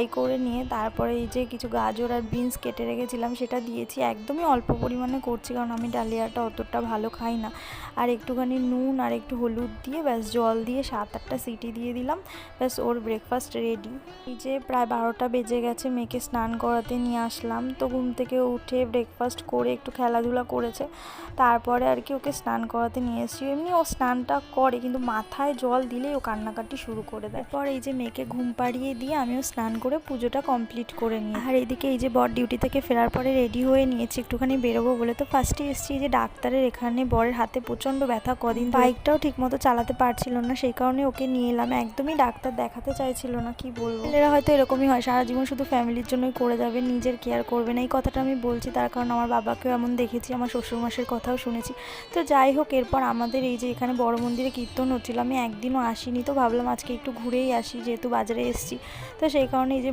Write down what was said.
এই করে নিয়ে তারপরে এই যে কিছু গাজর আর বিনস কেটে রেখেছিলাম সেটা দিয়েছি। একদমই অল্প পরিমাণে করছি, কারণ আমি ডালিয়াটা অতটা ভালো খাই না। আর একটুখানি নুন আর একটু হলুদ দিয়ে ব্যাস জল দিয়ে 7-8টা সিটি দিয়ে দিলাম, ব্যাস ওর ব্রেকফাস্ট রেডি। এই যে প্রায় 12টা বেজে গেছে, মেয়েকে স্নান করাতে নিয়ে আসলাম। তো ঘুম থেকে উঠে ব্রেকফাস্ট করে একটু খেলাধুলা করেছে, তারপরে আর কি ওকে স্নান করাতে নিয়ে এসেছি। এমনি ও স্নানটা করে, কিন্তু মাথায় জল দিলেই ও কান্নাকাটি শুরু করে দেয়। এরপর এই যে মেয়েকে ঘুম পাড়িয়ে দিয়ে আমিও স্নান করে পুজোটা কমপ্লিট করে নিই। আর এইদিকে এই যে বর ডিউটি থেকে ফেরার পরে রেডি হয়ে নিয়েছি একটুখানি বেরোবো বলে। তো ফার্স্টে এসেছি যে ডাক্তারের এখানে। বরের হাতে প্রচণ্ড ব্যথা, কদিন বাইকটাও ঠিকমতো চালাতে পারছিল না, সেই কারণে ওকে নিয়ে এলাম। একদমই ডাক্তার দেখাতে চাইছিল না, কি বলবো। ছেলেরা হয়তো এরকমই হয়, সারা জীবন শুধু ফ্যামিলির জন্যই করে যাবে, নিজের কেয়ার করবে না। এই কথাটা আমি বলছি তার কারণ আমার বাবাকেও এমন দেখেছি, আমার শ্বশুরমশাইয়ের কথাও শুনেছি। তো যাই হোক, এরপর আমাদের এই যে এখানে বড় মন্দিরে কীর্তন হচ্ছিল, আমি একদিনও আসিনি, তো ভাবলাম আজকে একটু ঘুরেই আসি, যেহেতু বাজারে এসেছি। তো সেই কারণে